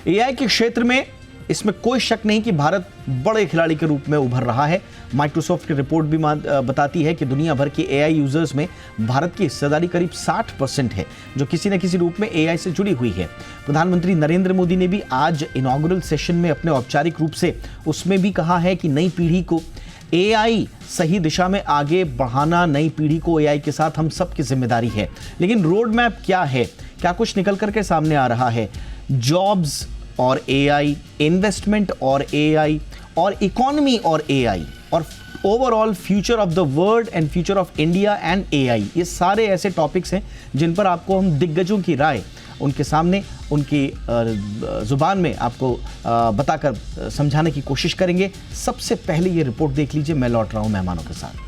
AI के क्षेत्र में इसमें कोई शक नहीं कि भारत बड़े खिलाड़ी के रूप में उभर रहा है। माइक्रोसॉफ्ट की रिपोर्ट भी बताती है कि दुनिया भर के एआई यूजर्स में भारत की हिस्सेदारी करीब 60% है, जो किसी न किसी रूप में एआई से जुड़ी हुई है। प्रधानमंत्री नरेंद्र मोदी ने भी आज इनॉग्रल सेशन में अपने औपचारिक रूप से उसमें भी कहा है कि नई पीढ़ी को एआई सही दिशा में आगे बढ़ाना, नई पीढ़ी को एआई के साथ हम सबकी जिम्मेदारी है। लेकिन रोड मैप क्या है, क्या कुछ निकल करके सामने आ रहा है? जॉब्स और एआई, इन्वेस्टमेंट और एआई, और इकोनॉमी और एआई, और overall future of the world and future of India and AI, ये सारे ऐसे टॉपिक्स हैं जिन पर आपको हम दिग्गजों की राय उनके सामने, उनकी जुबान में आपको बताकर समझाने की कोशिश करेंगे। सबसे पहले ये रिपोर्ट देख लीजिए, मैं लौट रहा हूं मेहमानों के साथ।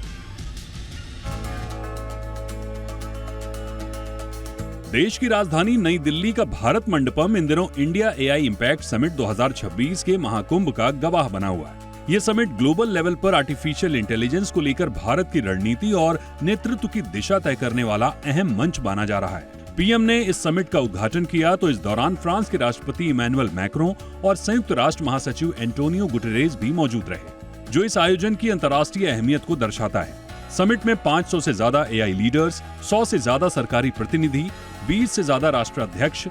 देश की राजधानी नई दिल्ली का भारत मंडपम इन दिनों इंडिया एआई इम्पैक्ट समिट 2026 के महाकुंभ का गवाह बना हुआ है। ये समिट ग्लोबल लेवल पर आर्टिफिशियल इंटेलिजेंस को लेकर भारत की रणनीति और नेतृत्व की दिशा तय करने वाला अहम मंच माना जा रहा है। पीएम ने इस समिट का उद्घाटन किया तो इस दौरान फ्रांस के राष्ट्रपति इमैनुअल मैक्रों और संयुक्त राष्ट्र महासचिव एंटोनियो गुटेरेस भी मौजूद रहे, जो इस आयोजन की अंतर्राष्ट्रीय अहमियत को दर्शाता है। समिट में 500 से ज्यादा एआई लीडर्स, 100 से ज्यादा सरकारी प्रतिनिधि, 20 से ज्यादा राष्ट्राध्यक्ष,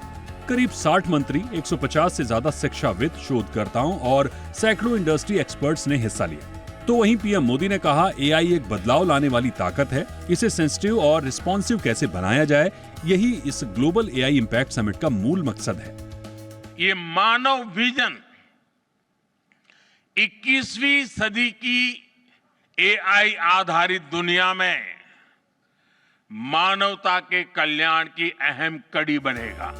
करीब 60 मंत्री, 150 से ज्यादा शिक्षाविद, शोधकर्ताओं और सैकड़ों इंडस्ट्री एक्सपर्ट्स ने हिस्सा लिया। तो वहीं पीएम मोदी ने कहा, एआई एक बदलाव लाने वाली ताकत है, इसे सेंसिटिव और रिस्पॉन्सिव कैसे बनाया जाए, यही इस ग्लोबल एआई इम्पैक्ट समिट का मूल मकसद है। ये मानव विजन 21वीं सदी की एआई आधारित दुनिया में मानवता के कल्याण की अहम कड़ी बनेगा।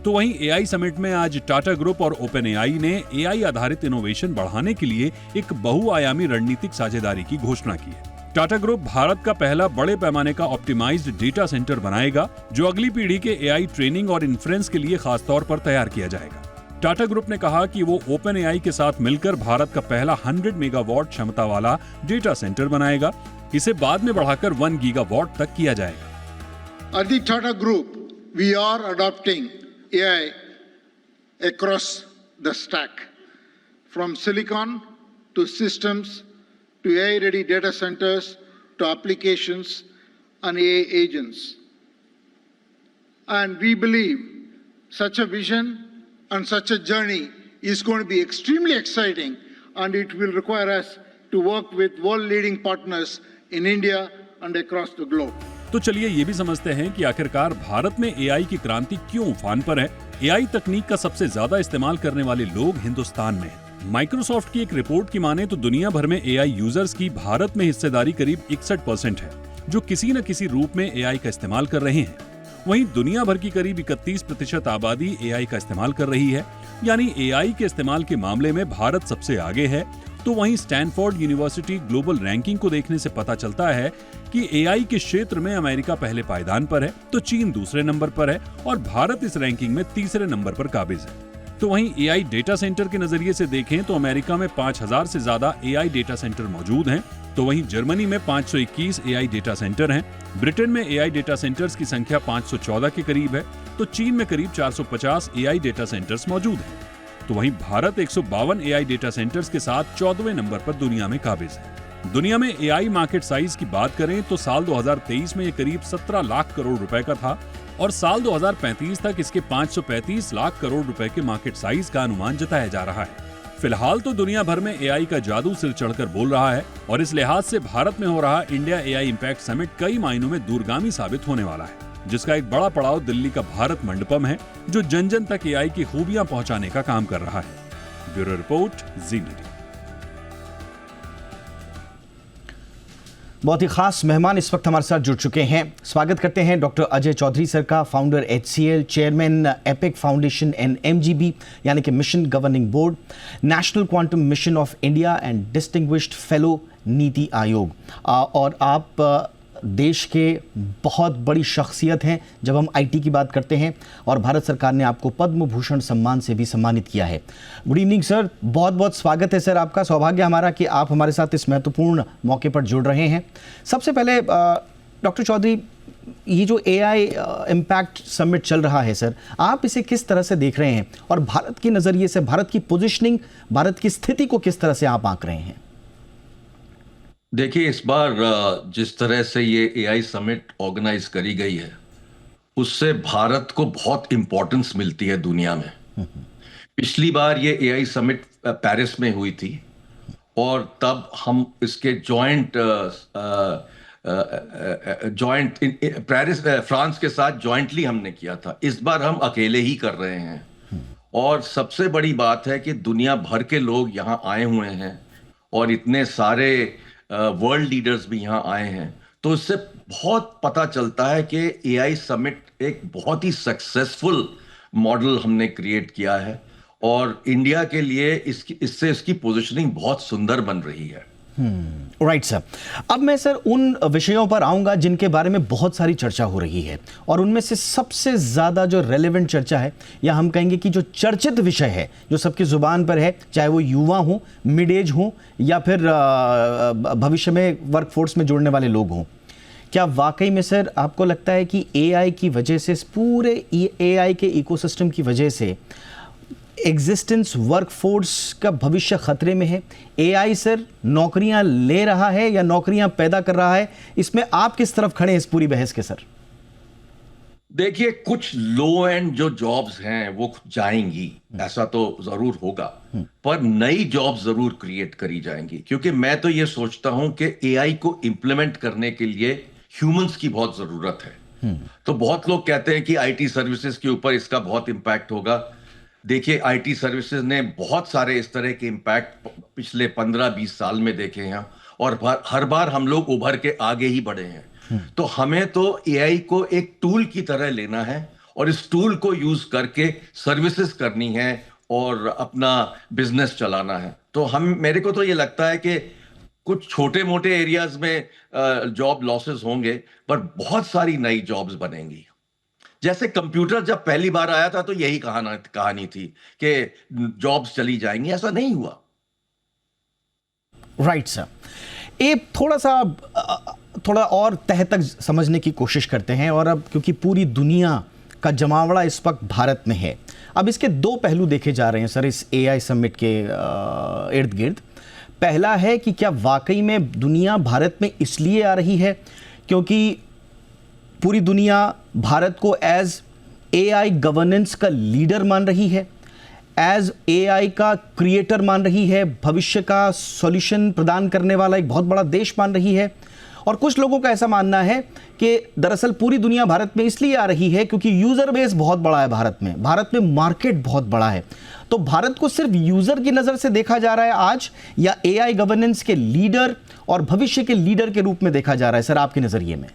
तो वहीं एआई समिट में आज टाटा ग्रुप और ओपन एआई ने एआई आधारित इनोवेशन बढ़ाने के लिए एक बहुआयामी रणनीतिक साझेदारी की घोषणा की है। टाटा ग्रुप भारत का पहला बड़े पैमाने का ऑप्टिमाइज्ड डेटा सेंटर बनाएगा, जो अगली पीढ़ी के एआई ट्रेनिंग और इन्फ्रेंस के लिए खास तौर पर तैयार किया जाएगा। टाटा ग्रुप ने कहा कि वो ओपन एआई के साथ मिलकर भारत का पहला 100 मेगावाट क्षमता वाला डेटा सेंटर बनाएगा। इसे बाद में बढ़ाकर 1 गीगावाट तक किया जाएगा। At the Tata Group, we are adopting AI across the stack, from silicon to systems to AI-ready data centers to applications and AI agents. And we believe such a vision and such a journey is going to be extremely exciting, and it will require us to work with world-leading partners in India and across the globe. तो चलिए ये भी समझते हैं कि आखिरकार भारत में AI की क्रांति क्यों उफान पर है। एआई तकनीक का सबसे ज्यादा इस्तेमाल करने वाले लोग हिंदुस्तान में हैं। माइक्रोसॉफ्ट की एक रिपोर्ट की माने तो दुनिया भर में एआई यूजर्स की भारत में हिस्सेदारी करीब 61% है, जो किसी न किसी रूप में एआई का इस्तेमाल कर रहे हैं। वहीं दुनिया भर की करीब 31% आबादी एआई का इस्तेमाल कर रही है, यानी एआई के इस्तेमाल के मामले में भारत सबसे आगे है। तो वहीं स्टैनफोर्ड यूनिवर्सिटी ग्लोबल रैंकिंग को देखने से पता चलता है कि एआई के क्षेत्र में अमेरिका पहले पायदान पर है, तो चीन दूसरे नंबर पर है और भारत इस रैंकिंग में तीसरे नंबर पर काबिज है। तो वहीं एआई डेटा सेंटर के नजरिए से देखें तो अमेरिका में 5000 से ज्यादा एआई डेटा सेंटर मौजूद हैं। तो वहीं जर्मनी में 521 एआई डेटा सेंटर हैं। ब्रिटेन में एआई डेटा सेंटर्स की संख्या 514 के करीब है। तो चीन में करीब 450 एआई डेटा सेंटर्स मौजूद हैं। तो वहीं भारत 152 एआई डेटा सेंटर्स के साथ 14वें नंबर पर दुनिया में काबिज है। दुनिया में एआई मार्केट साइज की बात करें तो साल 2023 में ये करीब 17 लाख करोड़ रुपए का था और साल 2035 तक इसके 535 लाख करोड़ रुपए के मार्केट साइज का अनुमान जताया जा रहा है। फिलहाल तो दुनिया भर में एआई का जादू सिर चढ़कर बोल रहा है और इस लिहाज से भारत में हो रहा इंडिया एआई इम्पैक्ट समिट कई मायनों में दूरगामी साबित होने वाला है, जिसका एक बड़ा पड़ाव दिल्ली का भारत मंडपम है, जो जन जन तक एआई की खूबियां पहुंचाने का काम कर रहा है। ब्यूरो रिपोर्ट, जी मीडिया। बहुत ही खास मेहमान इस वक्त हमारे साथ जुड़ चुके हैं। स्वागत करते हैं डॉक्टर अजय चौधरी सर का, founder HCL, chairman epic foundation and MGB यानी कि mission governing board, national quantum mission of India and distinguished fellow NITI Aayog. और आप देश के बहुत बड़ी शख्सियत हैं जब हम IT की बात करते हैं, और भारत सरकार ने आपको पद्म भूषण सम्मान से भी सम्मानित किया है। गुड इवनिंग सर, बहुत बहुत स्वागत है सर आपका। सौभाग्य हमारा कि आप हमारे साथ इस महत्वपूर्ण मौके पर जुड़ रहे हैं। सबसे पहले डॉक्टर चौधरी, ये जो एआई इम्पैक्ट समिट चल रहा है सर, आप इसे किस तरह से देख रहे हैं और भारत के नज़रिए से भारत की पोजीशनिंग, भारत की स्थिति को किस तरह से आप आंक रहे हैं? देखिए, इस बार जिस तरह से ये एआई समिट ऑर्गेनाइज करी गई है, उससे भारत को बहुत इंपॉर्टेंस मिलती है दुनिया में। पिछली बार ये एआई समिट पेरिस में हुई थी और तब हम इसके जॉइंट पेरिस फ्रांस के साथ जॉइंटली हमने किया था। इस बार हम अकेले ही कर रहे हैं और सबसे बड़ी बात है कि दुनिया भर के लोग यहाँ आए हुए हैं और इतने सारे वर्ल्ड लीडर्स भी यहाँ आए हैं। तो इससे बहुत पता चलता है कि एआई समिट एक बहुत ही सक्सेसफुल मॉडल हमने क्रिएट किया है और इंडिया के लिए इससे इसकी पोजीशनिंग बहुत सुंदर बन रही है। Right sir. अब मैं सर उन विषयों पर आऊंगा जिनके बारे में बहुत सारी चर्चा हो रही है और उनमें से सबसे ज़्यादा जो रेलेवेंट चर्चा है, या हम कहेंगे कि जो चर्चित विषय है, जो सबकी ज़ुबान पर है, चाहे वो युवा हो, मिड एज हो या फिर भविष्य में वर्कफोर्स में जुड़ने वाले लोग हों, क्या वाकई में सर आपको लगता है कि एआई की वजह से, इस पूरे एआई के इकोसिस्टम की वजह से एग्जिस्टेंस वर्कफोर्स का भविष्य खतरे में है? एआई सर नौकरियां ले रहा है या नौकरियां पैदा कर रहा है? इसमें आप किस तरफ खड़े हैं इस पूरी बहस के सर? देखिए, कुछ लो एंड जो जॉब्स हैं वो जाएंगी, ऐसा तो जरूर होगा, पर नई जॉब जरूर क्रिएट करी जाएंगी। क्योंकि मैं तो ये सोचता हूं कि एआई को इंप्लीमेंट करने के लिए ह्यूमंस की बहुत जरूरत है। तो बहुत लोग कहते हैं कि आईटी सर्विसेज के ऊपर इसका बहुत इंपैक्ट होगा। देखिए, आईटी सर्विसेज ने बहुत सारे इस तरह के इंपैक्ट पिछले 15-20 साल में देखे हैं और हर बार हम लोग उभर के आगे ही बढ़े हैं। तो हमें तो एआई को एक टूल की तरह लेना है और इस टूल को यूज करके सर्विसेज करनी है और अपना बिजनेस चलाना है। तो मेरे को तो ये लगता है कि कुछ छोटे मोटे एरियाज में जॉब लॉसेस होंगे, पर बहुत सारी नई जॉब्स बनेंगी। जैसे कंप्यूटर जब पहली बार आया था तो यही कहानी थी कि जॉब्स चली जाएंगी, ऐसा नहीं हुआ। Right sir. एक थोड़ा और तह तक समझने की कोशिश करते हैं, और अब क्योंकि पूरी दुनिया का जमावड़ा इस वक्त भारत में है, अब इसके दो पहलू देखे जा रहे हैं सर इस एआई समिट के इर्द गिर्द। पहला है कि क्या वाकई में दुनिया भारत में इसलिए आ रही है क्योंकि पूरी दुनिया भारत को एज एआई गवर्नेंस का लीडर मान रही है, एज एआई का क्रिएटर मान रही है, भविष्य का सॉल्यूशन प्रदान करने वाला एक बहुत बड़ा देश मान रही है। और कुछ लोगों का ऐसा मानना है कि दरअसल पूरी दुनिया भारत में इसलिए आ रही है क्योंकि यूजर बेस बहुत बड़ा है भारत में मार्केट बहुत बड़ा है। तो भारत को सिर्फ यूजर की नजर से देखा जा रहा है आज, या एआई गवर्नेंस के लीडर और भविष्य के लीडर के रूप में देखा जा रहा है सर आपके नजरिए में?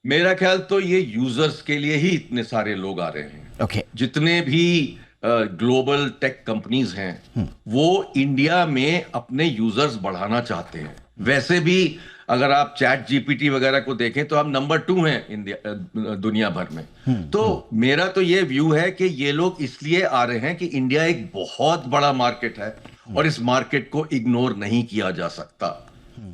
मेरा ख्याल तो ये यूजर्स के लिए ही इतने सारे लोग आ रहे हैं। ओके। जितने भी ग्लोबल टेक कंपनीज हैं वो इंडिया में अपने यूजर्स बढ़ाना चाहते हैं। वैसे भी अगर आप चैट जीपीटी वगैरह को देखें तो हम नंबर 2 हैं दुनिया भर में। तो मेरा तो ये व्यू है कि ये लोग इसलिए आ रहे हैं कि इंडिया एक बहुत बड़ा मार्केट है और इस मार्केट को इग्नोर नहीं किया जा सकता,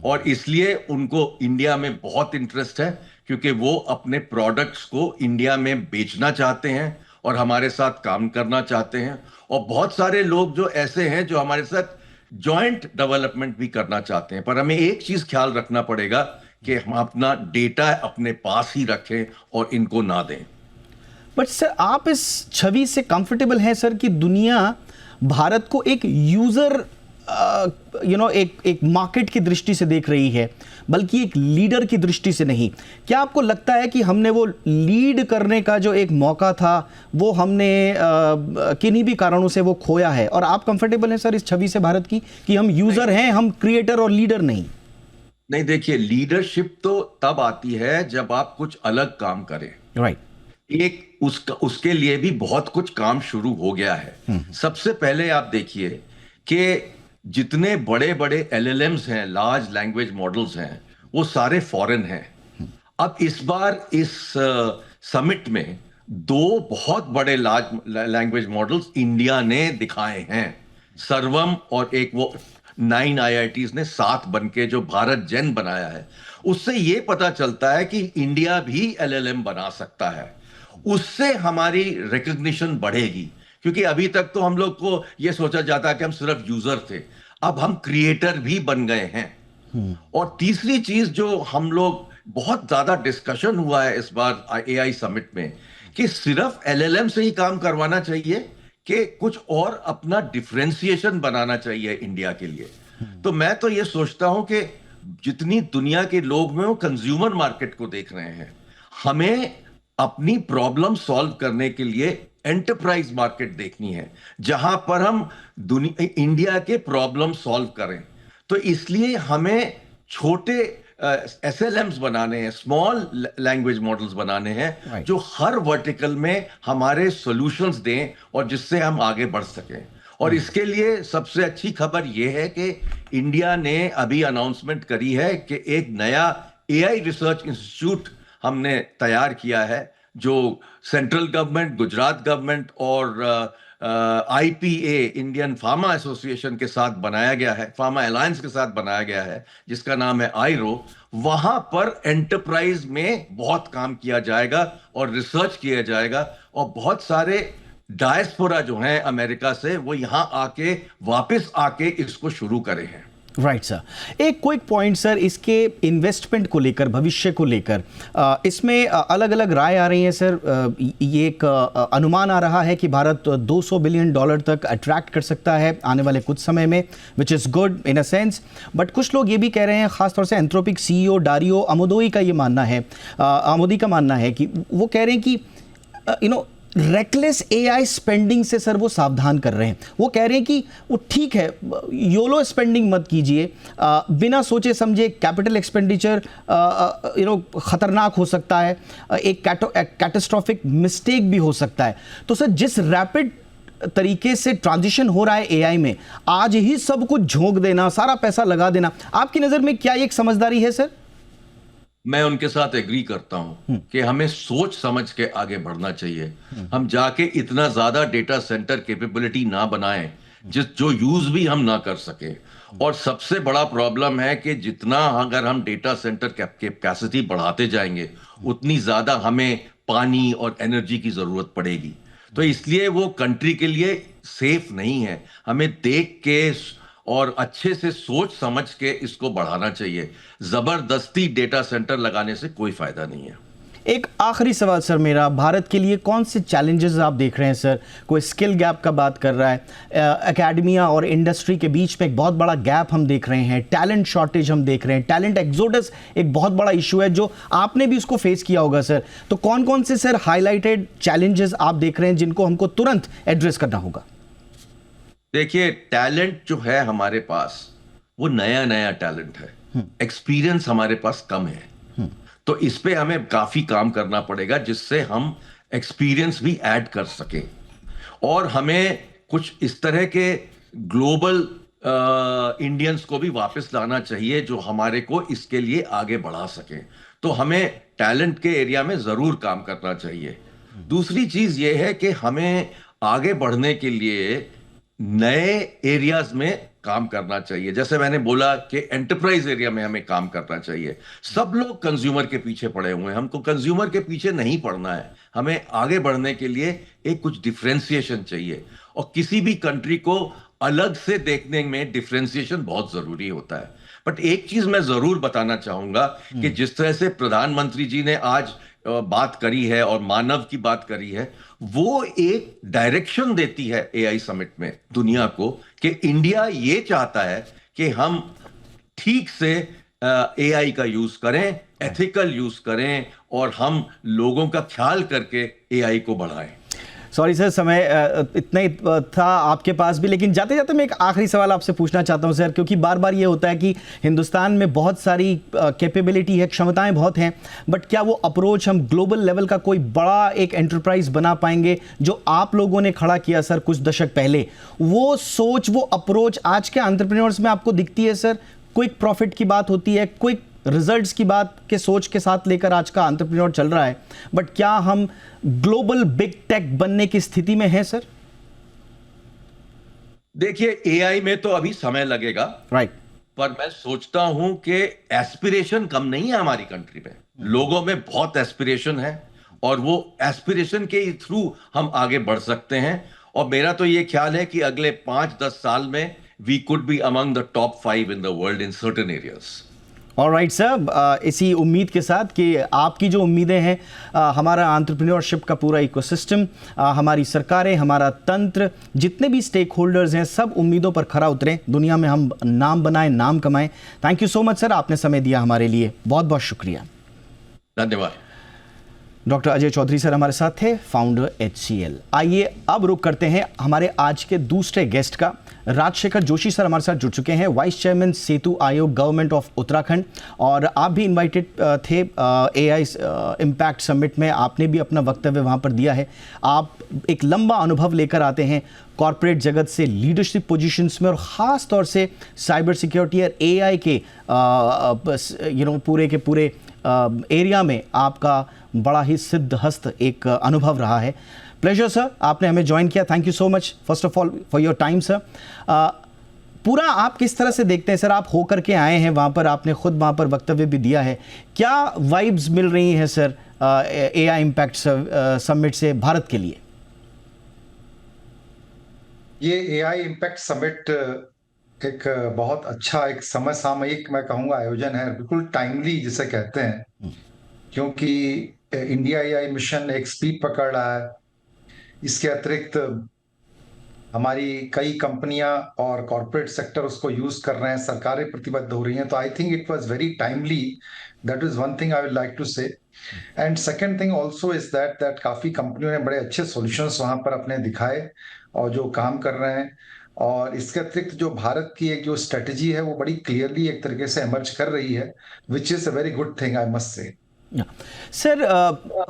और इसलिए उनको इंडिया में बहुत इंटरेस्ट है क्योंकि वो अपने प्रोडक्ट्स को इंडिया में बेचना चाहते हैं और हमारे साथ काम करना चाहते हैं। और बहुत सारे लोग जो ऐसे हैं जो हमारे साथ जॉइंट डेवलपमेंट भी करना चाहते हैं। पर हमें एक चीज ख्याल रखना पड़ेगा कि हम अपना डेटा अपने पास ही रखें और इनको ना दें। बट सर आप इस छवि से कंफर्टेबल हैं सर कि दुनिया भारत को एक यूजर एक मार्केट की दृष्टि से देख रही है, बल्कि एक लीडर की दृष्टि से नहीं? क्या आपको लगता है कि हमने वो लीड करने का जो एक मौका था वो हमने किन्हीं भी कारणों से वो खोया है? और आप कंफर्टेबल हैं सर इस छवि से भारत की कि हम यूजर हैं, हम क्रिएटर और लीडर नहीं? नहीं, देखिए, लीडरशिप तो तब आती है जब आप कुछ अलग काम करें। राइट। उसके लिए भी बहुत कुछ काम शुरू हो गया है। सबसे पहले आप देखिए कि जितने बड़े बड़े LLMs हैं, लार्ज लैंग्वेज मॉडल्स हैं, वो सारे फॉरेन हैं। अब इस बार इस समिट में 2 बहुत बड़े लार्ज लैंग्वेज मॉडल्स इंडिया ने दिखाए हैं, सर्वम और एक वो 9 IITs ने साथ बनके जो भारत जेन बनाया है, उससे ये पता चलता है कि इंडिया भी LLM बना सकता है। उससे हमारी रिकग्निशन बढ़ेगी, क्योंकि अभी तक तो हम लोग को ये सोचा जाता है कि हम सिर्फ यूजर थे, अब हम क्रिएटर भी बन गए हैं। और तीसरी चीज जो हम लोग बहुत ज्यादा डिस्कशन हुआ है इस बार AI समिट में, कि सिर्फ LLM से ही काम करवाना चाहिए कि कुछ और अपना डिफरेंशिएशन बनाना चाहिए इंडिया के लिए। तो मैं तो ये सोचता हूं कि जितनी दुनिया के लोग में वो कंज्यूमर मार्केट को देख रहे हैं, हमें अपनी प्रॉब्लम सॉल्व करने के लिए एंटरप्राइज मार्केट देखनी है, जहां पर हम इंडिया के प्रॉब्लम सॉल्व करें। तो इसलिए हमें छोटे SLMs बनाने हैं, स्मॉल लैंग्वेज मॉडल्स बनाने हैं, जो हर वर्टिकल में हमारे सॉल्यूशंस दें और जिससे हम आगे बढ़ सकें। और इसके लिए सबसे अच्छी खबर यह है कि इंडिया ने अभी अनाउंसमेंट करी है कि एक नया AI रिसर्च इंस्टीट्यूट हमने तैयार किया है, जो सेंट्रल गवर्नमेंट, गुजरात गवर्नमेंट और IPA इंडियन फार्मा एसोसिएशन के साथ बनाया गया है, फार्मा अलायंस के साथ बनाया गया है, जिसका नाम है आईरो। वहां पर एंटरप्राइज में बहुत काम किया जाएगा और रिसर्च किया जाएगा, और बहुत सारे डायस्पोरा जो हैं अमेरिका से, वो यहां आके वापस आके इसको शुरू करे हैं। राइट सर, एक क्विक पॉइंट सर, इसके इन्वेस्टमेंट को लेकर, भविष्य को लेकर इसमें अलग अलग राय आ रही है सर। ये एक अनुमान आ रहा है कि भारत $200 बिलियन तक अट्रैक्ट कर सकता है आने वाले कुछ समय में, which is good in a sense. But कुछ लोग ये भी कह रहे हैं, खासतौर से एंथ्रोपिक CEO डारियो अमोदोई का ये मानना है, आमोदी का मानना है कि वो कह रहे हैं कि रेकलेस AI स्पेंडिंग से सर वो सावधान कर रहे हैं। वो कह रहे हैं कि वो ठीक है, योलो स्पेंडिंग मत कीजिए, बिना सोचे समझे कैपिटल एक्सपेंडिचर खतरनाक हो सकता है, एक कैटास्ट्रॉफिक मिस्टेक भी हो सकता है। तो सर जिस रैपिड तरीके से ट्रांजिशन हो रहा है AI में, आज ही सब कुछ झोंक देना, सारा पैसा लगा देना, आपकी नज़र में क्या ये एक समझदारी है सर? मैं उनके साथ एग्री करता हूं कि हमें सोच समझ के आगे बढ़ना चाहिए। हम जाके इतना ज्यादा डेटा सेंटर कैपेबिलिटी ना बनाएं जो यूज भी हम ना कर सके। और सबसे बड़ा प्रॉब्लम है कि जितना अगर हम डेटा सेंटर कैपेसिटी बढ़ाते जाएंगे, उतनी ज्यादा हमें पानी और एनर्जी की जरूरत पड़ेगी। तो इसलिए वो कंट्री के लिए सेफ नहीं है। हमें देख के और अच्छे से सोच समझ के इसको बढ़ाना चाहिए। जबरदस्ती डेटा सेंटर लगाने से कोई फायदा नहीं है। एक आखिरी सवाल सर मेरा, भारत के लिए कौन से चैलेंजेस आप देख रहे हैं सर? कोई स्किल गैप का बात कर रहा है, एकेडमिया और इंडस्ट्री के बीच में एक बहुत बड़ा गैप हम देख रहे हैं, टैलेंट शॉर्टेज हम देख रहे हैं, टैलेंट एक्सोडस एक बहुत बड़ा इशू है जो आपने भी उसको फेस किया होगा सर। तो कौन कौन से सर हाईलाइटेड चैलेंजेस आप देख रहे हैं जिनको हमको तुरंत एड्रेस करना होगा? देखिए, टैलेंट जो है हमारे पास वो नया नया टैलेंट है, एक्सपीरियंस हमारे पास कम है। तो इस पे हमें काफी काम करना पड़ेगा, जिससे हम एक्सपीरियंस भी ऐड कर सके। और हमें कुछ इस तरह के ग्लोबल इंडियंस को भी वापस लाना चाहिए जो हमारे को इसके लिए आगे बढ़ा सके। तो हमें टैलेंट के एरिया में जरूर काम करना चाहिए। दूसरी चीज ये है कि हमें आगे बढ़ने के लिए नए एरियाज में काम करना चाहिए। जैसे मैंने बोला कि एंटरप्राइज एरिया में हमें काम करना चाहिए। सब लोग कंज्यूमर के पीछे पड़े हुए हैं, हमको कंज्यूमर के पीछे नहीं पड़ना है। हमें आगे बढ़ने के लिए एक कुछ डिफरेंशिएशन चाहिए, और किसी भी कंट्री को अलग से देखने में डिफरेंशिएशन बहुत जरूरी होता है। बट एक चीज मैं जरूर बताना चाहूंगा कि जिस तरह से प्रधानमंत्री जी ने आज बात करी है और मानव की बात करी है, वो एक डायरेक्शन देती है AI समिट में दुनिया को कि इंडिया ये चाहता है कि हम ठीक से AI का यूज करें, एथिकल यूज करें, और हम लोगों का ख्याल करके AI को बढ़ाएं। सॉरी सर, समय इतना ही था आपके पास भी, लेकिन जाते जाते मैं एक आखिरी सवाल आपसे पूछना चाहता हूं सर, क्योंकि बार बार ये होता है कि हिंदुस्तान में बहुत सारी कैपेबिलिटी है, क्षमताएं बहुत हैं, बट क्या वो अप्रोच हम ग्लोबल लेवल का कोई बड़ा एक एंटरप्राइज बना पाएंगे जो आप लोगों ने खड़ा किया सर कुछ दशक पहले? वो सोच, वो अप्रोच आज के एंटरप्रेन्योर्स में आपको दिखती है सर? क्विक प्रॉफिट की बात होती है, क्विक रिजल्ट्स की बात के सोच के साथ लेकर आज का एंटरप्रेन्योर चल रहा है, बट क्या हम ग्लोबल बिग टेक बनने की स्थिति में हैं सर? देखिए, एआई में तो अभी समय लगेगा, राइट। पर मैं सोचता हूं कि एस्पिरेशन कम नहीं है हमारी कंट्री में। लोगों में बहुत एस्पिरेशन है और वो एस्पिरेशन के थ्रू हम आगे बढ़ सकते हैं। और मेरा तो ये ख्याल है कि अगले 5-10 साल में we could be among the top 5 in the world in certain areas. Alright sir, इसी उम्मीद के साथ कि आपकी जो उम्मीदें हैं, हमारा एंटरप्रेन्योरशिप का पूरा इकोसिस्टम, हमारी सरकारें, हमारा तंत्र, जितने भी स्टेक होल्डर्स हैं, सब उम्मीदों पर खरा उतरें, दुनिया में हम नाम बनाएं, नाम कमाएं। Thank you so much sir, आपने समय दिया हमारे लिए, बहुत बहुत शुक्रिया। धन्यवाद। डॉक्टर अजय चौधरी सर हमारे साथ थे, फाउंडर HCL। आइए अब रुक करते हैं हमारे आज के दूसरे गेस्ट का। राजशेखर जोशी सर हमारे साथ जुड़ चुके हैं, वाइस चेयरमैन सेतु आयोग गवर्नमेंट ऑफ उत्तराखंड, और आप भी इनवाइटेड थे AI इम्पैक्ट समिट में, आपने भी अपना वक्तव्य वहां पर दिया है। आप एक लंबा अनुभव लेकर आते हैं कॉरपोरेट जगत से लीडरशिप पोजीशंस में, और ख़ास तौर से साइबर सिक्योरिटी और AI के पूरे के पूरे एरिया में आपका बड़ा ही सिद्ध हस्त एक अनुभव रहा है। प्लेजर सर, आपने हमें ज्वाइन किया, thank you so much first of all for your time sir. पूरा आप किस तरह से देखते हैं सर, आप होकर के आए हैं वहाँ पर, आपने खुद वहाँ पर वक्तव्य भी दिया है, क्या वाइब्स मिल रही हैं सर AI इम्पैक्ट समिट से भारत के लिए? ये AI इम्पैक्ट समिट एक बहुत अच्छा, एक समय सामयिक मैं कहूँगा आयोजन है, बिल्कुल टाइमली जिसे कहते हैं, क्योंकि इंडिया AI मिशन एक स्पीड पकड़ रहा है। इसके अतिरिक्त हमारी कई कंपनियां और कॉरपोरेट सेक्टर उसको यूज कर रहे हैं, सरकारें प्रतिबद्ध हो रही हैं, तो I think it was very timely. That is one thing I would like to say. And second thing also is that काफी कंपनियों ने बड़े अच्छे सॉल्यूशंस वहां पर अपने दिखाए और जो काम कर रहे हैं। और इसके अतिरिक्त जो भारत की एक जो स्ट्रेटेजी है वो बड़ी क्लियरली एक तरीके से इमर्ज कर रही है, which is a very good thing I must say. Sir,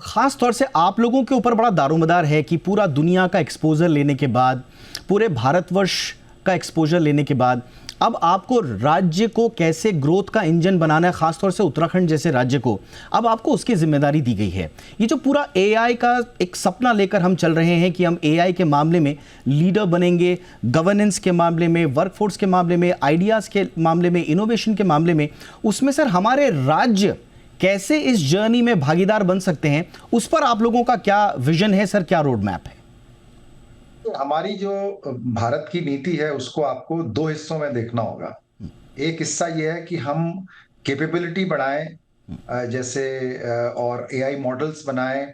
खास तौर से आप लोगों के ऊपर बड़ा दारोमदार है कि पूरा दुनिया का एक्सपोजर लेने के बाद, पूरे भारतवर्ष का एक्सपोजर लेने के बाद, अब आपको राज्य को कैसे ग्रोथ का इंजन बनाना है, खासतौर से उत्तराखंड जैसे राज्य को, अब आपको उसकी जिम्मेदारी दी गई है। ये जो पूरा AI का एक सपना लेकर हम चल रहे हैं कि हम AI के मामले में लीडर बनेंगे, गवर्नेंस के मामले में, वर्कफोर्स के मामले में, आइडियाज़ के मामले में, इनोवेशन के मामले में, उसमें सर हमारे राज्य कैसे इस जर्नी में भागीदार बन सकते हैं, उस पर आप लोगों का क्या विजन है सर, क्या रोड मैप है? हमारी जो भारत की नीति है उसको आपको दो हिस्सों में देखना होगा। एक हिस्सा यह है कि हम कैपेबिलिटी बढ़ाएं, जैसे और AI मॉडल्स बनाएं,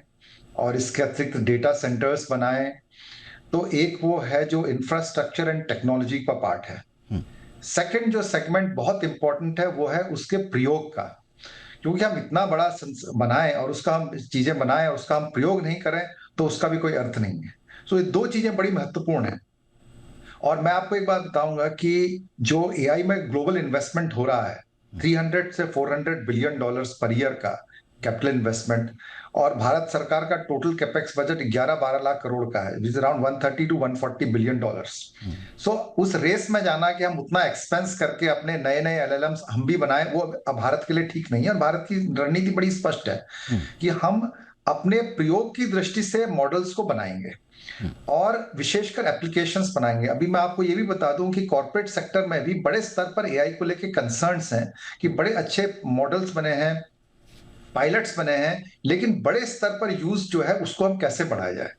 और इसके अतिरिक्त डेटा सेंटर्स बनाएं। तो एक वो है जो इंफ्रास्ट्रक्चर एंड टेक्नोलॉजी का पार्ट है। सेकंड जो सेगमेंट बहुत इंपॉर्टेंट है वो है उसके प्रयोग का, क्योंकि हम इतना बड़ा बनाएं और उसका हम चीजें बनाएं और उसका हम प्रयोग नहीं करें तो उसका भी कोई अर्थ नहीं है। तो ये दो चीजें बड़ी महत्वपूर्ण हैं। और मैं आपको एक बात बताऊंगा कि जो AI में ग्लोबल इन्वेस्टमेंट हो रहा है, 300 से 400 बिलियन डॉलर्स पर ईयर का कैपिटल इन्वेस्टमेंट, और भारत सरकार का total capex budget 11-12 lakh crore का है, which is around 130 to 140 billion dollars. So उस रेस में जाना कि हम उतना एक्सपेंस करके अपने नए नए LLMs हम भी बनाएं, वो अब भारत के लिए ठीक नहीं है। और भारत की रणनीति बड़ी स्पष्ट है कि हम अपने प्रयोग की दृष्टि से मॉडल्स को बनाएंगे और विशेषकर एप्लीकेशंस बनाएंगे। अभी मैं आपको ये भी बता दूं कि कॉर्पोरेट सेक्टर में भी बड़े स्तर पर AI को लेके कंसर्न्स हैं कि बड़े अच्छे मॉडल्स बने हैं, पायलट्स बने हैं, लेकिन बड़े स्तर पर यूज जो है उसको हम कैसे बढ़ाया जाए।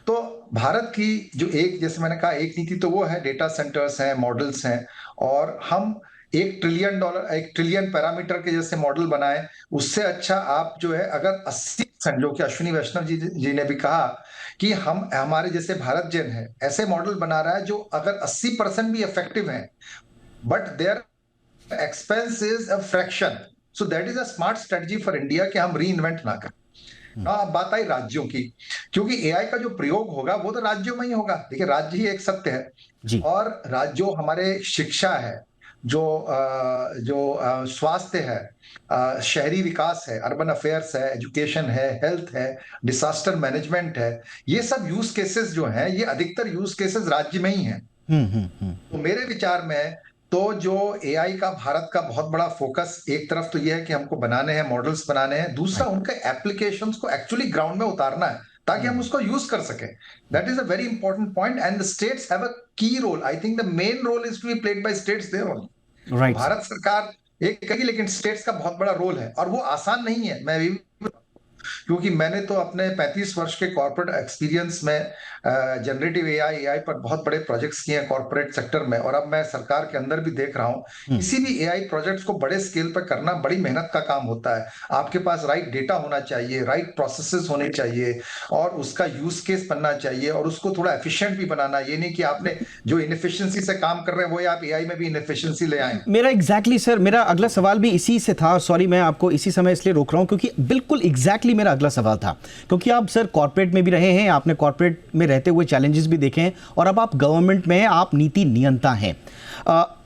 तो भारत की जो एक, जैसे मैंने कहा, एक नीति तो वो है, डेटा सेंटर्स हैं, मॉडल्स हैं, और हम $1 ट्रिलियन पैरामीटर के जैसे मॉडल बनाए। उससे अच्छा आप जो है अगर 80%, जो कि अश्विनी वैष्णव जी ने भी कहा कि हम हमारे जैसे भारत जेन है ऐसे मॉडल बना रहा है जो अगर 80% भी इफेक्टिव हैं, but their expense is a fraction. So that is a smart strategy for India कि हम री इन्वेंट ना करें। अब बात आई राज्यों की, क्योंकि AI का जो प्रयोग होगा वो तो राज्यों में ही होगा। देखिए, राज्य ही एक सत्य है जी। और राज्यों हमारे शिक्षा है, जो स्वास्थ्य है, शहरी विकास है, अर्बन अफेयर्स है, एजुकेशन है, हेल्थ है, डिसास्टर मैनेजमेंट है, ये सब यूज केसेस जो हैं, ये अधिकतर यूज केसेस राज्य में ही हैं। तो मेरे विचार में तो जो AI का भारत का बहुत बड़ा फोकस, एक तरफ तो ये है कि हमको बनाने हैं, मॉडल्स बनाने हैं, दूसरा उनके एप्लीकेशंस को एक्चुअली ग्राउंड में उतारना है। ताकि हम उसको यूज कर सकें. That is a very important point and the states have a key role. I think the main role is to be played by states there only. Right. Bharat सरकार एक कहेगी, लेकिन स्टेट्स का बहुत बड़ा रोल है और वो आसान नहीं है. मैं भी, क्योंकि मैंने तो अपने 35 वर्ष के कॉर्पोरेट एक्सपीरियंस में जनरेटिव एआई पर बहुत बड़े प्रोजेक्ट्स किए हैं कॉर्पोरेट सेक्टर में, और अब मैं सरकार के अंदर भी देख रहा हूं. किसी भी एआई प्रोजेक्ट्स को बड़े स्केल पर करना बड़ी मेहनत का काम होता है. आपके पास राइट डेटा होना चाहिए, राइट प्रोसेसेस होने चाहिए, और उसका यूज केस बनना चाहिए, और उसको थोड़ा एफिशिएंट भी बनाना. ये नहीं कि आपने जो इनएफिशिएंसी से काम कर रहे हैं वही आप एआई में भी इनएफिशिएंसी ले आए. मेरा एग्जैक्टली सर, मेरा अगला सवाल भी इसी से था. सॉरी, मैं आपको इसी समय इसलिए रोक रहा हूं क्योंकि बिल्कुल एग्जैक्टली मेरा अगला सवाल था. क्योंकि आप सर कॉर्पोरेट में भी रहे हैं, आपने कॉर्पोरेट में रहते हुए चैलेंजेस भी देखे हैं, और अब आप गवर्नमेंट में हैं, आप नीति नियंता हैं.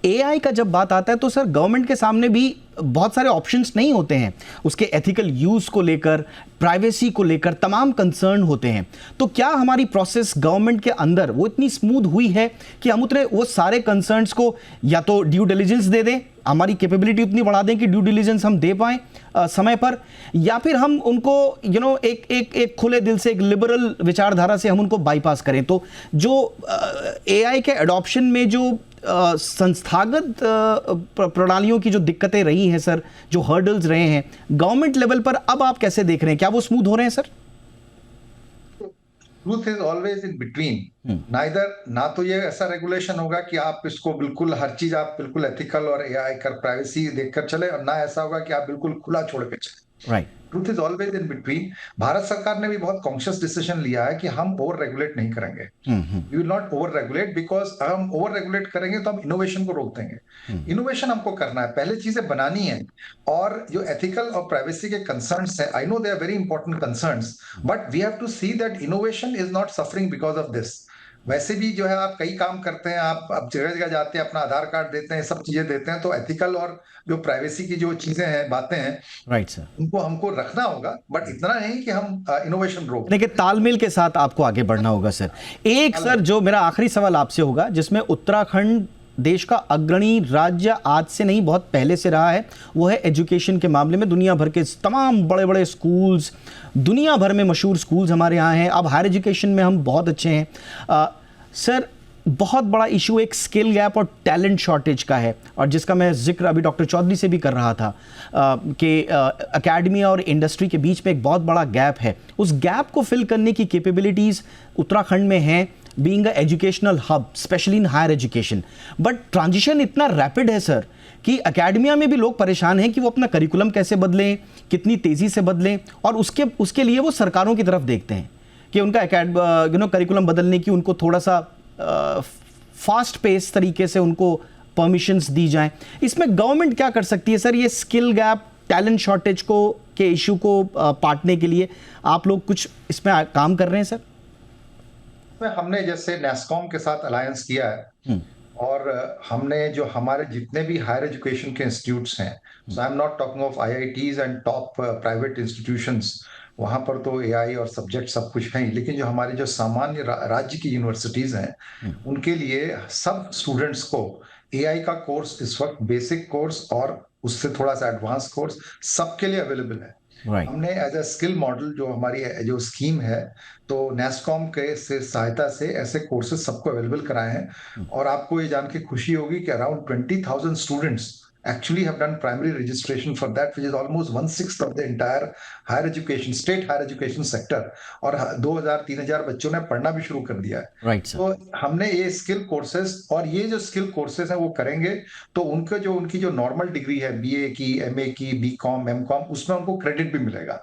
एआई का जब बात आता है तो सर गवर्नमेंट के सामने भी बहुत सारे ऑप्शंस नहीं होते हैं. उसके एथिकल यूज को लेकर, प्राइवेसी को लेकर तमाम कंसर्न होते हैं. तो क्या हमारी प्रोसेस गवर्नमेंट के अंदर वो इतनी स्मूथ हुई है कि हम उतरे वो सारे कंसर्न्स को या तो ड्यू डिलिजेंस दे दें, हमारी कैपेबिलिटी उतनी बढ़ा दें कि ड्यू डिलिजेंस हम दे पाएं समय पर, या फिर हम उनको एक खुले दिल से, एक लिबरल विचारधारा से हम उनको बाईपास करें? तो जो एआई के एडॉप्शन में जो संस्थागत प्रणालियों की जो दिक्कतें रही हैं सर, जो हर्डल्स रहे हैं गवर्नमेंट लेवल पर, अब आप कैसे देख रहे हैं? क्या वो स्मूथ हो रहे हैं sir? Truth is always in between. Neither, ना तो ये ऐसा रेगुलेशन होगा कि आप इसको बिल्कुल हर चीज आप बिल्कुल एथिकल और एआई कर प्राइवेसी देखकर चले, और ना ऐसा होगा कि आप बिल्कुल खुला छोड़ के चले. Right. Truth is always in between. Bharat सरकार ने भी बहुत कॉन्शियस डिसीजन लिया है कि हम ओवर रेगुलेट नहीं करेंगे. We will not over regulate, because अगर हम ओवर रेगुलेट करेंगे तो हम इनोवेशन को रोक देंगे. इनोवेशन हमको करना है, पहले चीजें बनानी है, और जो एथिकल और प्राइवेसी के कंसर्न्स हैं, I know they are very important concerns, but we have to see that innovation is not suffering because of this. वैसे भी जो है आप कई काम करते हैं, आप जगह जगह जाते हैं, अपना आधार कार्ड देते हैं, सब चीजें देते हैं, तो एथिकल और जो प्राइवेसी की जो चीजें हैं, बातें हैं, राइट सर, उनको हमको रखना होगा, बट इतना नहीं कि हम इनोवेशन रोक. लेकिन तालमेल के साथ आपको आगे बढ़ना होगा सर. एक सर जो मेरा आखिरी सवाल आपसे होगा, जिसमें उत्तराखंड देश का अग्रणी राज्य आज से नहीं बहुत पहले से रहा है, वो है एजुकेशन के मामले में. दुनिया भर के तमाम बड़े बड़े स्कूल्स, दुनिया भर में मशहूर स्कूल्स हमारे यहाँ हैं. अब हायर एजुकेशन में हम बहुत अच्छे हैं. सर बहुत बड़ा इशू एक स्किल गैप और टैलेंट शॉर्टेज का है, और जिसका मैं जिक्र अभी डॉक्टर चौधरी से भी कर रहा था कि एकेडमिया और इंडस्ट्री के बीच में एक बहुत बड़ा गैप है. उस गैप को फिल करने की कैपेबिलिटीज़ उत्तराखंड में हैं, being a educational hub specially in higher education. But transition इतना रैपिड है सर कि एकेडमिया में भी लोग परेशान हैं कि वो अपना करिकुलम कैसे बदलें, कितनी तेज़ी से बदलें, और उसके लिए वो सरकारों की तरफ देखते हैं कि उनका करिकुलम बदलने की उनको थोड़ा सा फास्ट पेस तरीके से उनको परमिशंस दी जाएं. इसमें गवर्नमेंट क्या कर सकती है सर, ये स्किल गैप, टैलेंट शॉर्टेज के इशू को पाटने के लिए? आप लोग कुछ इसमें काम कर रहे हैं सर? हमने जैसे नेस्कॉम के साथ अलायंस किया है, और हमने जो हमारे जितने भी हायर एजुकेशन के इंस्टीट्यूट्स हैं, so I am not talking of IITs and top private institutions, वहां पर तो एआई और सब्जेक्ट सब कुछ है, लेकिन जो हमारे जो सामान्य राज्य की यूनिवर्सिटीज हैं, उनके लिए सब स्टूडेंट्स को एआई का कोर्स इस वक्त बेसिक कोर्स और उससे थोड़ा सा एडवांस कोर्स सबके लिए अवेलेबल है. हमने एज अ स्किल मॉडल जो हमारी जो स्कीम है, तो नेस्कॉम के से सहायता से ऐसे कोर्सेज सबको अवेलेबल कराए हैं. और आपको ये जान के खुशी होगी कि around 20,000 students actually have done primary registration for that, which is almost 1/6 of the entire higher education, state higher education sector. और 2,000-3,000 बच्चों ने पढ़ना भी शुरू कर दिया है. Right, तो हमने ये स्किल कोर्सेज, और ये जो स्किल कोर्सेज हैं वो करेंगे तो उनकी जो नॉर्मल डिग्री है, बीए की, एमए की, बीकॉम, एमकॉम, उसमें उनको क्रेडिट भी मिलेगा.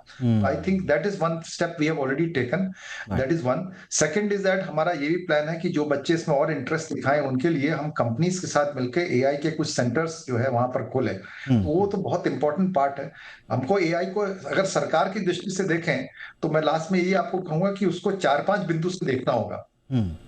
I think that is one step we have already taken. That is one. Second is that हमारा ये भी प्लान है कि जो बच्चे इसमें और इंटरेस्ट दिखाएं, उनके लिए हम कंपनीज के साथ मिलकर एआई के कुछ सेंटर्स जो है वहां पर खोले. तो वो तो बहुत इंपॉर्टेंट पार्ट है. हमको एआई को अगर सरकार की दृष्टि से देखें तो मैं लास्ट में ये आपको कहूंगा कि उसको 4-5 बिंदु से देखना होगा.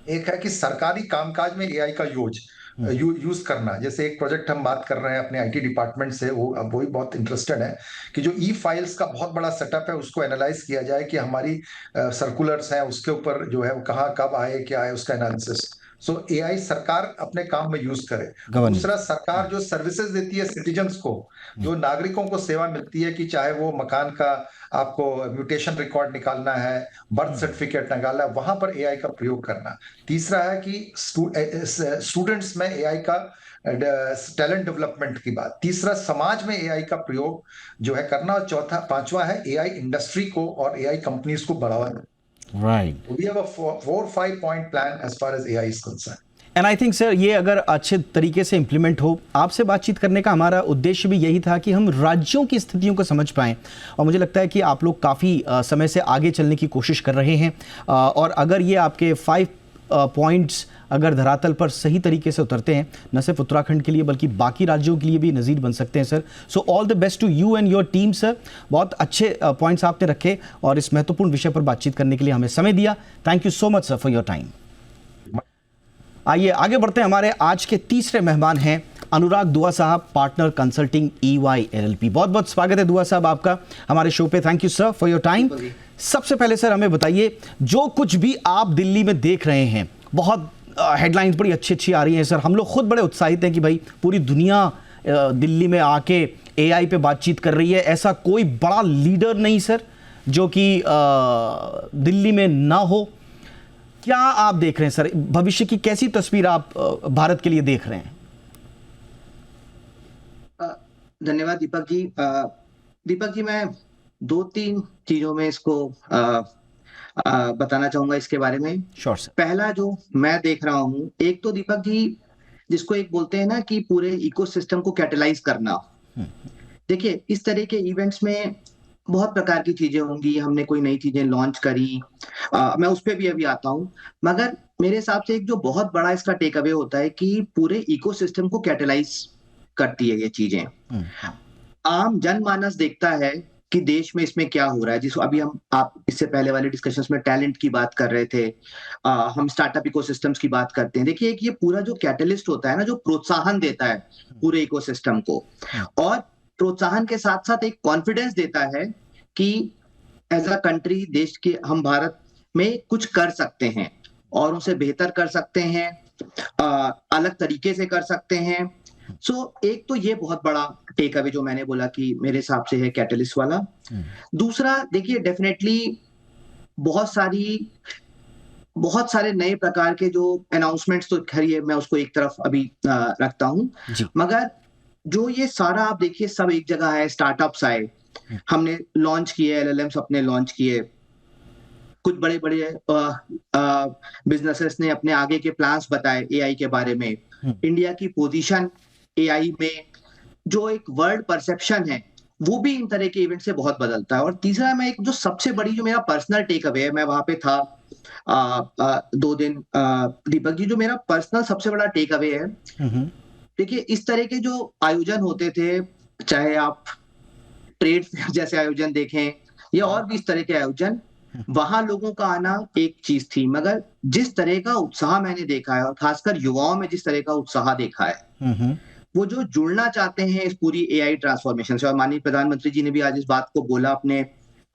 एक है कि सरकारी कामकाज में एआई का यूज करना. जैसे एक प्रोजेक्ट हम बात कर रहे हैं अपने आईटी डिपार्टमेंट से, वो भी बहुत इंटरेस्टेड है कि जो ई फाइल्स का बहुत बड़ा सेटअप है उसको एनालाइज किया जाए कि हमारी सर्कुलर्स हैं उसके ऊपर जो है वो कहाँ कब आए, क्या आए, उसका एनालिसिस. सो एआई सरकार अपने काम में यूज करे। Governance. दूसरा, सरकार जो सर्विसेज देती है सिटीजन्स को, जो नागरिकों को सेवा मिलती है, कि चाहे वो मकान का आपको म्यूटेशन रिकॉर्ड निकालना है, बर्थ सर्टिफिकेट निकालना है, वहां पर एआई का प्रयोग करना। तीसरा है कि स्टूडेंट्स में एआई का टैलेंट डेवलपमेंट की बात। तीसरा, समाज में एआई का प्रयोग जो है करना। और चौथा, पांचवा है एआई इंडस्ट्री को और एआई कंपनीज को बढ़ावा देना। Right. We have a 4-5 point plan as far as AI is concerned. And I think sir ये अगर अच्छे तरीके से इम्प्लीमेंट हो, आपसे बातचीत करने का हमारा उद्देश्य भी यही था कि हम राज्यों की स्थितियों को समझ पाएं। और मुझे लगता है कि आप लोग काफ़ी समय से आगे चलने की कोशिश कर रहे हैं, और अगर ये आपके 5 पॉइंट्स अगर धरातल पर सही तरीके से उतरते हैं, न सिर्फ उत्तराखंड के लिए बल्कि बाकी राज्यों के लिए भी नज़ीर बन सकते हैं sir. So all the best to you and your team sir. बहुत अच्छे पॉइंट्स आपने रखे और इस महत्वपूर्ण विषय पर बातचीत करने के लिए हमें समय दिया। Thank you so much sir for your time. आइए आगे बढ़ते हैं। हमारे आज के तीसरे मेहमान हैं अनुराग दुआ साहब, पार्टनर कंसल्टिंग EY LLP। बहुत बहुत स्वागत है दुआ साहब आपका हमारे शो पे। Thank you sir for your time. सबसे पहले सर हमें बताइए, जो कुछ भी आप दिल्ली में देख रहे हैं, बहुत हेडलाइंस बड़ी अच्छी अच्छी आ रही हैं सर। हम लोग खुद बड़े उत्साहित हैं कि भाई पूरी दुनिया दिल्ली में आके AI पे बातचीत कर रही है। ऐसा कोई बड़ा लीडर नहीं सर जो कि दिल्ली में ना हो। क्या आप देख रहे हैं सर, भविष्य की कैसी तस्वीर आप भारत के लिए देख रहे हैं? धन्यवाद दीपक जी। दीपक जी, मैं 2-3 चीजों में इसको बताना चाहूंगा इसके बारे में। Sure sir. पहला जो मैं देख रहा हूं, एक तो दीपक जी जिसको एक बोलते हैं ना कि पूरे इकोसिस्टम को कैटलाइज करना। देखिए, इस तरह के इवेंट्स में बहुत प्रकार की चीजें होंगी, हमने कोई नई चीजें लॉन्च करी, मैं उस पर भी अभी आता हूं। मगर मेरे हिसाब से एक जो बहुत बड़ा इसका टेक अवे होता है कि पूरे इकोसिस्टम को कैटलाइज करती है ये चीजें। आम जनमानस देखता है कि देश में इसमें क्या हो रहा है, जिसको अभी आप इससे पहले वाले डिस्कशंस में टैलेंट की बात कर रहे थे, हम स्टार्टअप इकोसिस्टम्स की बात करते हैं। देखिए, एक ये पूरा जो कैटलिस्ट होता है ना, जो प्रोत्साहन देता है पूरे इकोसिस्टम को, और प्रोत्साहन के साथ साथ एक कॉन्फिडेंस देता है कि एज अ कंट्री, देश के हम भारत में कुछ कर सकते हैं और उसे बेहतर कर सकते हैं, अलग तरीके से कर सकते हैं। एक तो ये बहुत बड़ा टेक अवे जो मैंने बोला कि मेरे हिसाब से है कैटलिस्ट वाला। दूसरा, देखिए, डेफिनेटली बहुत सारे नए प्रकार के जो अनाउंसमेंट्स, तो खैर मैं उसको एक तरफ अभी रखता हूं, मगर जो ये सारा आप देखिए सब एक जगह है। स्टार्टअप्स आए, हमने लॉन्च किए, LLMs अपने लॉन्च किए, कुछ बड़े बड़े बिजनेसेस ने अपने आगे के प्लान्स बताए AI के बारे में। इंडिया की पोजीशन AI में, जो एक वर्ल्ड परसेप्शन है, वो भी इन तरह के इवेंट से बहुत बदलता है। और तीसरा, मैं एक जो सबसे बड़ी जो मेरा पर्सनल टेक अवे है, मैं वहां पे था 2 दिन दीपक जी, जो मेरा पर्सनल सबसे बड़ा टेक अवे है, देखिए, इस तरह के जो आयोजन होते थे, चाहे आप ट्रेड फेयर जैसे आयोजन देखें या और भी इस तरह के आयोजन, वहां लोगों का आना एक चीज थी, मगर जिस तरह का उत्साह मैंने देखा है, और खासकर युवाओं में जिस तरह का उत्साह देखा है, वो जो जुड़ना चाहते हैं इस पूरी AI ट्रांसफॉर्मेशन से। और माननीय प्रधानमंत्री जी ने भी आज इस बात को बोला अपने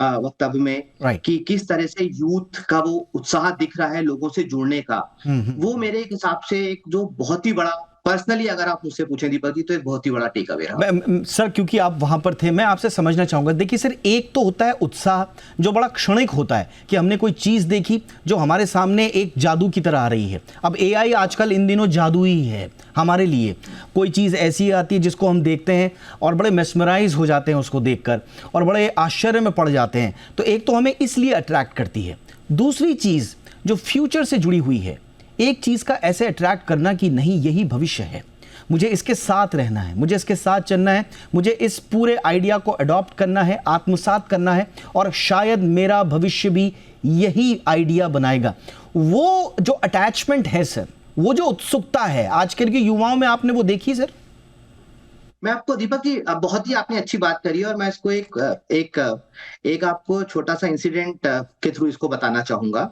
वक्तव्य में कि किस तरह से यूथ का वो उत्साह दिख रहा है लोगों से जुड़ने का। वो मेरे हिसाब से एक जो बहुत ही बड़ा, पर्सनली अगर आप मुझसे पूछें दीपक जी, तो एक बहुत ही बड़ा टेक अवे रहा। सर, क्योंकि आप वहां पर थे, मैं आपसे समझना चाहूंगा। देखिए सर, एक तो होता है उत्साह जो बड़ा क्षणिक होता है कि हमने कोई चीज देखी जो हमारे सामने एक जादू की तरह आ रही है। अब AI आजकल इन दिनों जादू ही है हमारे लिए। कोई चीज ऐसी आती है जिसको हम देखते हैं और बड़े मेस्मराइज हो जाते हैं उसको देखकर, और बड़े आश्चर्य में पड़ जाते हैं। तो एक तो हमें इसलिए अट्रैक्ट करती है। दूसरी चीज जो फ्यूचर से जुड़ी हुई है, एक चीज का ऐसे अट्रैक्ट करना कि नहीं, यही भविष्य है, मुझे इसके साथ रहना है, मुझे इसके साथ चलना है, मुझे इस पूरे आइडिया को अडॉप्ट करना है, आत्मसात करना है, और शायद मेरा भविष्य भी यही आइडिया बनाएगा। वो जो अटैचमेंट है सर, वो जो उत्सुकता है आजकल के युवाओं में, आपने वो देखी सर? मैं आपको दीपक जी, बहुत ही आपने अच्छी बात करी, और मैं इसको एक आपको छोटा सा इंसिडेंट के थ्रू इसको बताना चाहूंगा।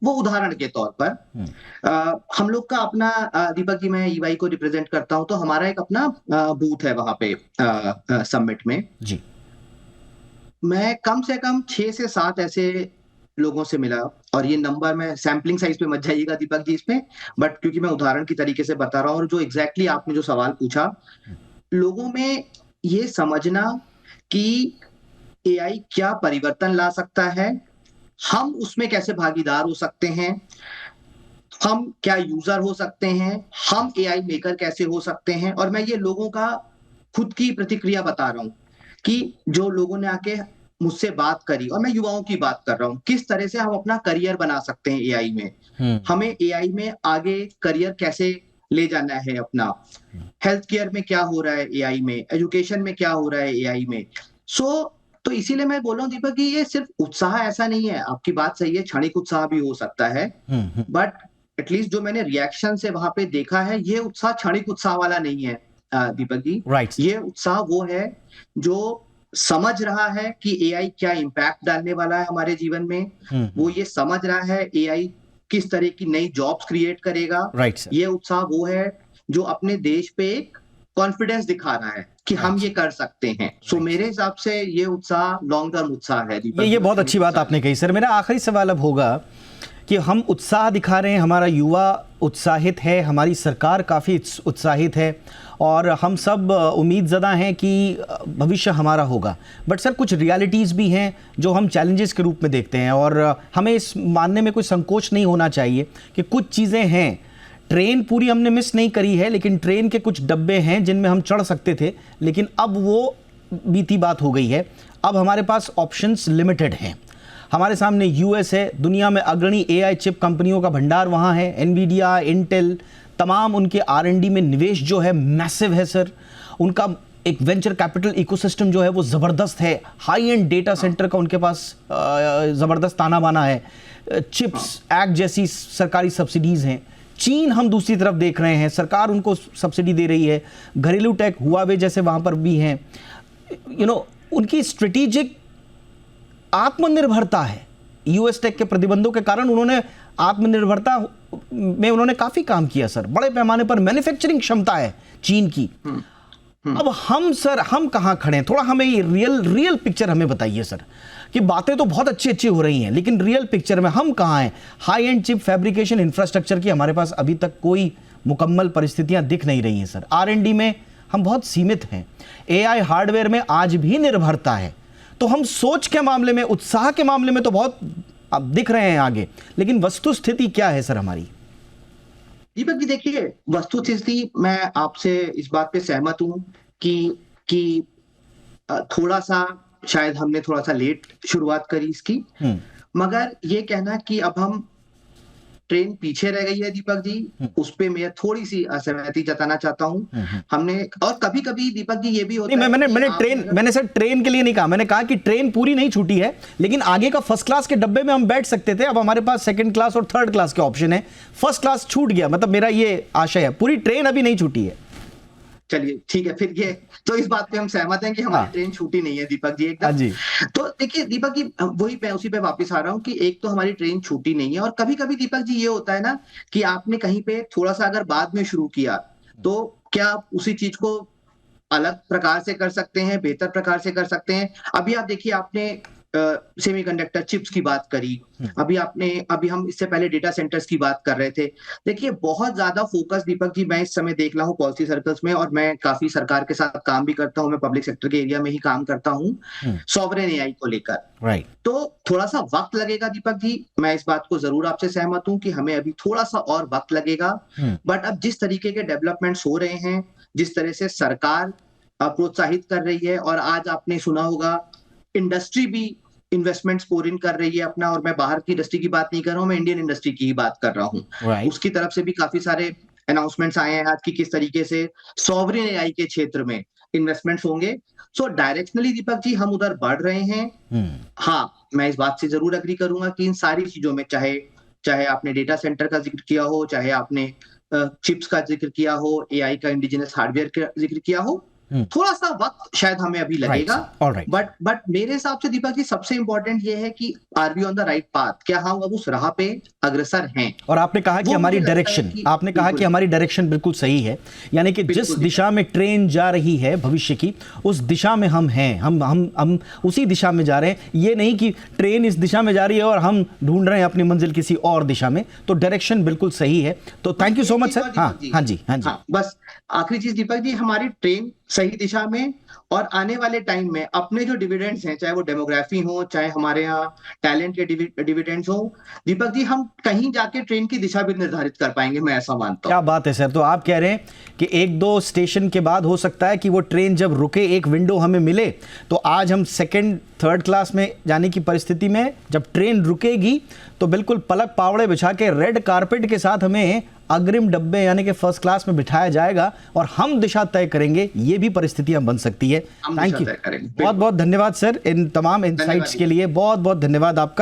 वो उदाहरण के तौर पर हम लोग का अपना, दीपक जी, मैं EY को रिप्रेजेंट करता हूं, तो हमारा एक अपना बूथ है वहां पे समिट में जी। मैं कम से कम 6 से 7 ऐसे लोगों से मिला, और ये नंबर में सैम्पलिंग साइज पे मत जाइएगा दीपक जी इसमें, बट क्योंकि मैं उदाहरण की तरीके से बता रहा हूँ, और जो एग्जैक्टली आपने जो सवाल पूछा, लोगों में ये समझना कि एआई क्या परिवर्तन ला सकता है, हम उसमें कैसे भागीदार हो सकते हैं, हम क्या यूजर हो सकते हैं, हम एआई मेकर कैसे हो सकते हैं। और मैं ये लोगों का खुद की प्रतिक्रिया बता रहा हूं कि जो लोगों ने आके मुझसे बात करी, और मैं युवाओं की बात कर रहा हूं, किस तरह से हम अपना करियर बना सकते हैं एआई में, हमें एआई में आगे करियर कैसे ले जाना है अपना, हेल्थ केयर में क्या हो रहा है एआई में, एजुकेशन में क्या हो रहा है एआई में। तो इसीलिए मैं बोल रहा हूँ दीपक कि ये सिर्फ उत्साह ऐसा नहीं है, आपकी बात सही है, क्षणिक उत्साह भी हो सकता है, बट एटलीस्ट जो मैंने रिएक्शन से वहां पे देखा है, ये उत्साह क्षणिक उत्साह वाला नहीं है दीपक जी। Right. ये उत्साह वो है जो समझ रहा है कि एआई क्या इम्पैक्ट डालने वाला है हमारे जीवन में, वो ये समझ रहा है एआई किस तरह की नई जॉब्स क्रिएट करेगा। Right, sir. ये उत्साह वो है जो अपने देश पे एक कॉन्फिडेंस दिखा रहा है कि हम ये कर सकते हैं। सो मेरे हिसाब से ये उत्साह लॉन्ग टर्म उत्साह है दीपक। ये बहुत अच्छी बात आपने कही सर। मेरा आखिरी सवाल अब होगा कि हम उत्साह दिखा रहे हैं, हमारा युवा उत्साहित है, हमारी सरकार काफ़ी उत्साहित है, और हम सब उम्मीदज़दा हैं कि भविष्य हमारा होगा। बट सर कुछ रियलिटीज़ भी हैं जो हम चैलेंजेस के रूप में देखते हैं, और हमें इस मानने में कोई संकोच नहीं होना चाहिए कि कुछ चीज़ें हैं, ट्रेन पूरी हमने मिस नहीं करी है, लेकिन ट्रेन के कुछ डब्बे हैं जिनमें हम चढ़ सकते थे, लेकिन अब वो बीती बात हो गई है। अब हमारे पास ऑप्शंस लिमिटेड हैं। हमारे सामने यूएस है, दुनिया में अग्रणी एआई चिप कंपनियों का भंडार वहाँ है, एनवीडिया, इंटेल, तमाम उनके आर&डी में निवेश जो है मैसिव है सर। उनका एक वेंचर कैपिटल इकोसिस्टम जो है वो ज़बरदस्त है, हाई एंड डेटा सेंटर का उनके पास ज़बरदस्त ताना बाना है, चिप्स एक्ट जैसी सरकारी सब्सिडीज़ हैं। चीन हम दूसरी तरफ देख रहे हैं, सरकार उनको सब्सिडी दे रही है, घरेलू टेक हुआवे जैसे वहाँ पर भी हैं। उनकी स्ट्रेटेजिक आत्मनिर्भरता है। यूएस टेक के प्रतिबंधों के कारण उन्होंने आत्मनिर्भरता में उन्होंने काफी काम किया सर, बड़े पैमाने पर मैन्युफैक्चरिंग क्षमता है चीन की। अब हम कहाँ खड़े हैं? थोड़ा हमें ये रियल पिक्चर हमें बताइए सर, कि बातें तो बहुत अच्छी हो रही हैं, लेकिन रियल पिक्चर में हम कहाँ हैं? High and chip fabrication infrastructure की हमारे पास अभी तक कोई मुकम्मल परिस्थितियां दिख नहीं रही हैं सर। आर&डी में हम बहुत सीमित हैं, एआई हार्डवेयर में आज भी निर्भरता है। तो हम सोच के मामले में, उत्साह के मामले में तो बहुत अब दिख रहे हैं आगे, लेकिन वस्तु स्थिति क्या है सर हमारी? दीपक जी देखिए, वस्तु स्थिति मैं आपसे इस बात पे सहमत हूं कि थोड़ा सा शायद हमने थोड़ा सा लेट शुरुआत करी इसकी, मगर ये कहना कि अब हम ट्रेन पीछे रह गई है दीपक जी, उस पे मैं थोड़ी सी असहमति जताना चाहता हूं। हमने, और कभी कभी दीपक जी ये भी होता है, मैंने सर ट्रेन के लिए नहीं कहा, मैंने कहा कि ट्रेन पूरी नहीं छूटी है, लेकिन आगे का फर्स्ट क्लास के डब्बे में हम बैठ सकते थे। अब हमारे पास सेकंड क्लास और थर्ड क्लास के ऑप्शन है, फर्स्ट क्लास छूट गया, मतलब मेरा ये आशय है, पूरी ट्रेन अभी नहीं छूटी है। चलिए ठीक है, फिर ये तो इस बात पे हम सहमत हैं कि हमारी ट्रेन छूटी नहीं है दीपक जी एकदम। जी। तो देखिए दीपक जी, वही मैं उसी पे वापस आ रहा हूँ कि एक तो हमारी ट्रेन छूटी नहीं है, और कभी कभी दीपक जी ये होता है ना कि आपने कहीं पे थोड़ा सा अगर बाद में शुरू किया, तो क्या आप उसी चीज को अलग प्रकार से कर सकते हैं, बेहतर प्रकार से कर सकते हैं। अभी आप देखिए, आपने सेमीकंडक्टर चिप्स की बात करी, अभी हम इससे पहले डेटा सेंटर्स की बात कर रहे थे। देखिए बहुत ज्यादा फोकस दीपक जी मैं इस समय देख रहा हूँ पॉलिसी सर्कल्स में, और मैं काफी सरकार के साथ काम भी करता हूँ, मैं पब्लिक सेक्टर के एरिया में ही काम करता हूँ सॉवरेन एआई को लेकर। राइट। तो थोड़ा सा वक्त लगेगा दीपक जी, मैं इस बात को जरूर आपसे सहमत हूँ कि हमें अभी थोड़ा सा और वक्त लगेगा, बट अब जिस तरीके के डेवलपमेंट्स हो रहे हैं, जिस तरह से सरकार प्रोत्साहित कर रही है, और आज आपने सुना होगा इंडस्ट्री भी इन्वेस्टमेंट्स पोर इन कर रही है अपना, और मैं बाहर की इंडस्ट्री की बात नहीं कर रहा हूं, मैं इंडियन इंडस्ट्री की ही बात कर रहा हूं। उसकी तरफ से भी काफी सारे अनाउंसमेंट्स आए हैं आज की किस तरीके से सॉवरेन एआई के क्षेत्र में इन्वेस्टमेंट्स होंगे। सो डायरेक्शनली दीपक जी हम उधर बढ़ रहे हैं। हाँ, मैं इस बात से जरूर एग्री करूंगा कि इन सारी चीजों में, चाहे आपने डेटा सेंटर का जिक्र किया हो, चाहे आपने चिप्स का जिक्र किया हो, एआई का इंडिजिनस हार्डवेयर का जिक्र किया हो, थोड़ा सा वक्त शायद हमें अभी लगेगा, alright. बट मेरे हिसाब से दीपक जी सबसे इंपॉर्टेंट ये है कि are we on the right path, क्या हम अब उस राह पे अग्रसर हैं। और आपने कहा कि हमारी डायरेक्शन, आपने कहा कि हमारी डायरेक्शन बिल्कुल सही है, यानी कि जिस दिशा में ट्रेन जा रही है भविष्य की, उस दिशा में हम हैं, हम उसी दिशा में जा रहे हैं। ये नहीं कि ट्रेन इस दिशा में जा रही है और हम ढूंढ रहे हैं अपनी मंजिल किसी और दिशा में। तो डायरेक्शन बिल्कुल सही है। तो thank you so much sir. हाँ जी। बस आखिरी चीज दीपक जी, हमारी ट्रेन सही दिशा में, और आने वाले टाइम में अपने जो डिविडेंड्स हैं, चाहे वो डेमोग्राफी हो, चाहे हमारे यहाँ टैलेंट के डिविडेंड्स हो, दीपक जी हम कहीं जाके ट्रेन की दिशा भी निर्धारित कर पाएंगे, मैं ऐसा मानता हूँ। क्या बात है सर। तो आप कह रहे हैं कि 1-2 स्टेशन के बाद हो सकता है कि वो ट्रेन जब रुके, एक विंडो हमें मिले, तो आज हम 2nd 3rd क्लास में जाने की परिस्थिति में, जब ट्रेन रुकेगी तो बिल्कुल पलक पावड़े बिछा के रेड कारपेट के साथ हमें अग्रिम डब्बे यानी कि 1st क्लास में बिठाया जाएगा और हम दिशा तय करेंगे। ये भी परिस्थितियां बन सकती है। थैंक यू, बहुत बहुत धन्यवाद सर इन तमाम इनसाइट्स के लिए। बहुत बहुत धन्यवाद आपका।